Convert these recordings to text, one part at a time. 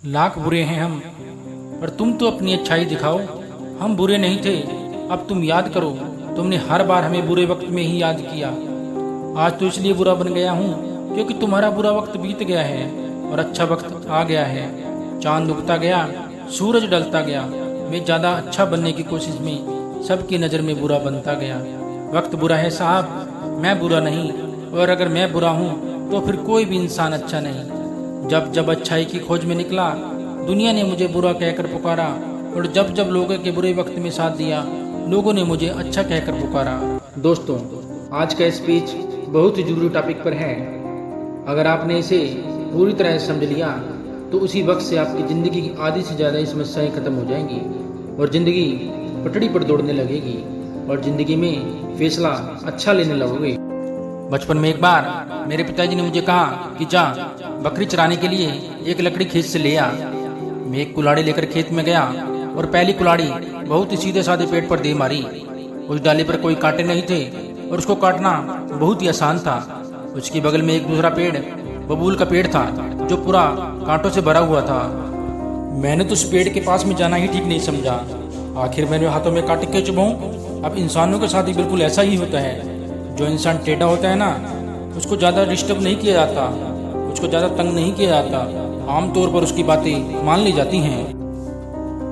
लाख बुरे हैं हम, पर तुम तो अपनी अच्छाई दिखाओ। हम बुरे नहीं थे, अब तुम याद करो। तुमने हर बार हमें बुरे वक्त में ही याद किया। आज तो इसलिए बुरा बन गया हूँ क्योंकि तुम्हारा बुरा वक्त बीत गया है और अच्छा वक्त आ गया है। चांद उगता गया, सूरज ढलता गया। मैं ज़्यादा अच्छा बनने की कोशिश में सबकी नज़र में बुरा बनता गया। वक्त बुरा है साहब, मैं बुरा नहीं। और अगर मैं बुरा हूँ तो फिर कोई भी इंसान अच्छा नहीं। जब जब अच्छाई की खोज में निकला, दुनिया ने मुझे बुरा कहकर पुकारा। और जब जब लोगों के बुरे वक्त में साथ दिया, लोगों ने मुझे अच्छा कहकर पुकारा। दोस्तों, आज का स्पीच बहुत ही जरूरी टॉपिक पर है। अगर आपने इसे पूरी तरह से समझ लिया तो उसी वक्त से आपकी ज़िंदगी की आधी से ज़्यादा समस्याएं खत्म हो जाएंगी और ज़िंदगी पटड़ी पर दौड़ने लगेगी और ज़िंदगी में फैसला अच्छा लेने लगोगे। बचपन में एक बार मेरे पिताजी ने मुझे कहा कि जा बकरी चराने के लिए एक लकड़ी खेत से ले आ। मैं एक कुल्हाड़ी लेकर खेत में गया और पहली कुल्हाड़ी बहुत ही सीधे साधे पेड़ पर दे मारी। उस डाली पर कोई कांटे नहीं थे और उसको काटना बहुत ही आसान था। उसके बगल में एक दूसरा पेड़ बबूल का पेड़ था जो पूरा कांटों से भरा हुआ था। मैंने तो उस पेड़ के पास में जाना ही ठीक नहीं समझा। आखिर मेरे हाथों में कांटे क्यों चुभाऊं? अब इंसानों के साथ भी बिल्कुल ऐसा ही होता है। जो इंसान टेढ़ा होता है ना, उसको ज़्यादा डिस्टर्ब नहीं किया जाता, उसको ज़्यादा तंग नहीं किया जाता। आमतौर पर उसकी बातें मान ली जाती हैं।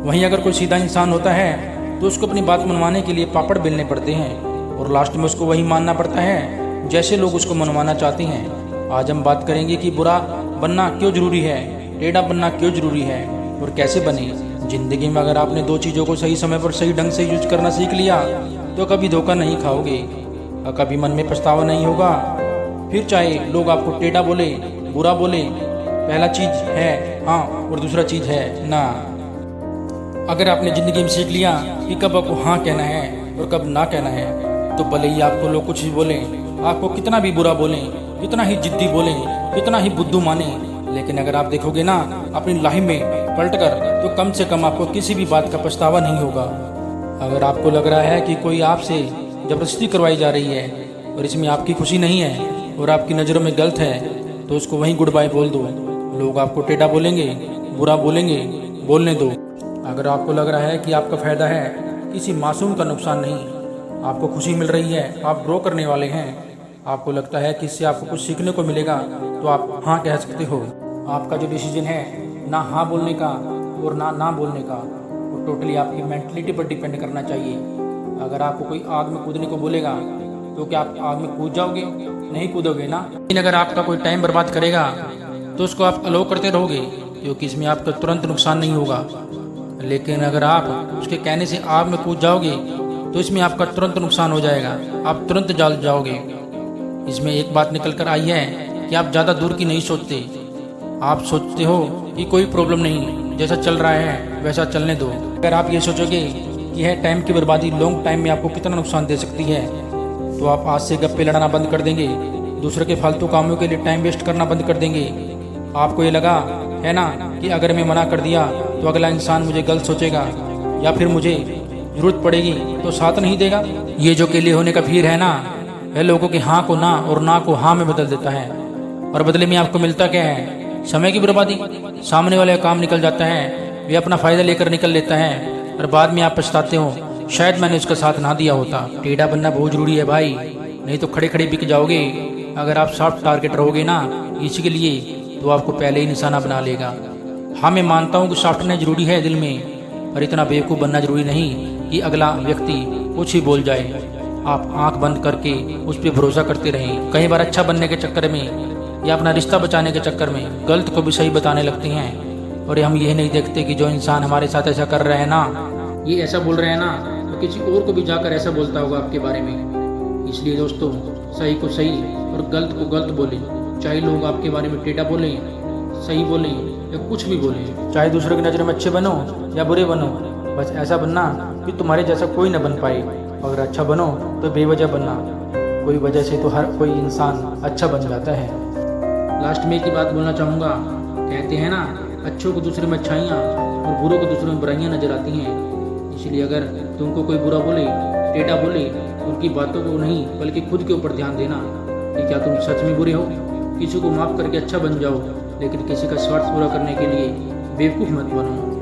वहीं अगर कोई सीधा इंसान होता है तो उसको अपनी बात मनवाने के लिए पापड़ बेलने पड़ते हैं और लास्ट में उसको वही मानना पड़ता है जैसे लोग उसको मनवाना चाहते हैं। आज हम बात करेंगे कि बुरा बनना क्यों जरूरी है, टेढ़ा बनना क्यों जरूरी है और कैसे बने। जिंदगी में अगर आपने दो चीज़ों को सही समय पर सही ढंग से यूज करना सीख लिया तो कभी धोखा नहीं खाओगे और कभी मन में पछतावा नहीं होगा। फिर चाहे लोग आपको टेढ़ा बोले, बुरा बोले, पहला चीज है हाँ और दूसरा चीज है ना। अगर आपने जिंदगी में सीख लिया कि कब आपको हाँ कहना है और कब ना कहना है, तो भले ही आपको लोग कुछ भी बोले, आपको कितना भी बुरा बोले, कितना ही जिद्दी बोले, कितना ही बुद्धू माने, लेकिन अगर आप देखोगे ना अपनी लाइफ में पलट कर, तो कम से कम आपको किसी भी बात का पछतावा नहीं होगा। अगर आपको लग रहा है कि कोई आपसे जबरदस्ती करवाई जा रही है और इसमें आपकी खुशी नहीं है और आपकी नज़रों में गलत है, तो उसको वहीं गुड बाय बोल दो। लोग आपको टेढ़ा बोलेंगे, बुरा बोलेंगे, बोलने दो। अगर आपको लग रहा है कि आपका फ़ायदा है, किसी मासूम का नुकसान नहीं, आपको खुशी मिल रही है, आप ग्रो करने वाले हैं, आपको लगता है कि इससे आपको कुछ सीखने को मिलेगा, तो आप हाँ कह सकते हो। आपका जो डिसीजन है ना हाँ बोलने का और ना बोलने का, वो टोटली आपकी मेंटलिटी पर डिपेंड करना चाहिए। अगर आपको कोई आग में कूदने को बोलेगा तो क्या आप आग में कूद जाओगे? नहीं कूदोगे ना। लेकिन अगर आपका कोई टाइम बर्बाद करेगा तो उसको आप अलो करते रहोगे क्योंकि इसमें आपका तुरंत नुकसान नहीं होगा। लेकिन अगर आप उसके कहने से आग में कूद जाओगे तो इसमें आपका तुरंत नुकसान हो जाएगा, आप तुरंत जल जाओगे। इसमें एक बात निकल कर आई है कि आप ज़्यादा दूर की नहीं सोचते। आप सोचते हो कि कोई प्रॉब्लम नहीं, जैसा चल रहा है वैसा चलने दो। अगर आप ये सोचोगे कि यह टाइम की बर्बादी लॉन्ग टाइम में आपको कितना नुकसान दे सकती है, तो आप आज से गप्पे लड़ाना बंद कर देंगे, दूसरे के फालतू कामों के लिए टाइम वेस्ट करना बंद कर देंगे। आपको ये लगा है ना कि अगर मैं मना कर दिया तो अगला इंसान मुझे गलत सोचेगा या फिर मुझे जरूरत पड़ेगी तो साथ नहीं देगा। ये जो अकेले होने का फिर है ना, वह लोगों के हाँ को ना और ना को हाँ में बदल देता है और बदले में आपको मिलता क्या है? समय की बर्बादी। सामने वाले का काम निकल जाता है, वे अपना फायदा लेकर निकल लेता है और बाद में आप पछताते हो शायद मैंने उसका साथ ना दिया होता। टेढ़ा बनना बहुत जरूरी है भाई, नहीं तो खड़े खड़े बिक जाओगे। अगर आप सॉफ्ट टारगेट रहोगे ना इसी के लिए, तो आपको पहले ही निशाना बना लेगा। हाँ, मैं मानता हूँ कि सॉफ्टनेस जरूरी है दिल में, पर इतना बेवकूफ़ बनना जरूरी नहीं कि अगला व्यक्ति कुछ ही बोल जाए। आप आंख बंद करके उस पर भरोसा करते रहें। कई बार अच्छा बनने के चक्कर में या अपना रिश्ता बचाने के चक्कर में गलत को भी सही बताने लगते हैं और हम ये नहीं देखते कि जो इंसान हमारे साथ ऐसा कर रहे हैं ना, ये ऐसा बोल रहे हैं ना, तो किसी और को भी जाकर ऐसा बोलता होगा आपके बारे में। इसलिए दोस्तों, सही को सही और गलत को गलत बोलें। चाहे लोग आपके बारे में टेढ़ा बोलें, सही बोलें या कुछ भी बोलें, चाहे दूसरों की नज़र में अच्छे बनो या बुरे बनो, बस ऐसा बनना कि तुम्हारे जैसा कोई न बन पाए। अगर अच्छा बनो तो बेवजह बनना, कोई वजह से तो हर कोई इंसान अच्छा बन जाता है। लास्ट में एक ही बात बोलना चाहूँगा, कहते हैं ना अच्छों को दूसरे में अच्छाइयाँ और बुरों को दूसरों में बुराइयाँ नजर आती हैं। इसलिए अगर तुमको कोई बुरा बोले, टेढ़ा बोले, उनकी बातों को नहीं बल्कि खुद के ऊपर ध्यान देना कि क्या तुम सच में बुरे हो। किसी को माफ़ करके अच्छा बन जाओ, लेकिन किसी का स्वार्थ पूरा करने के लिए बेवकूफ़ मत बनो।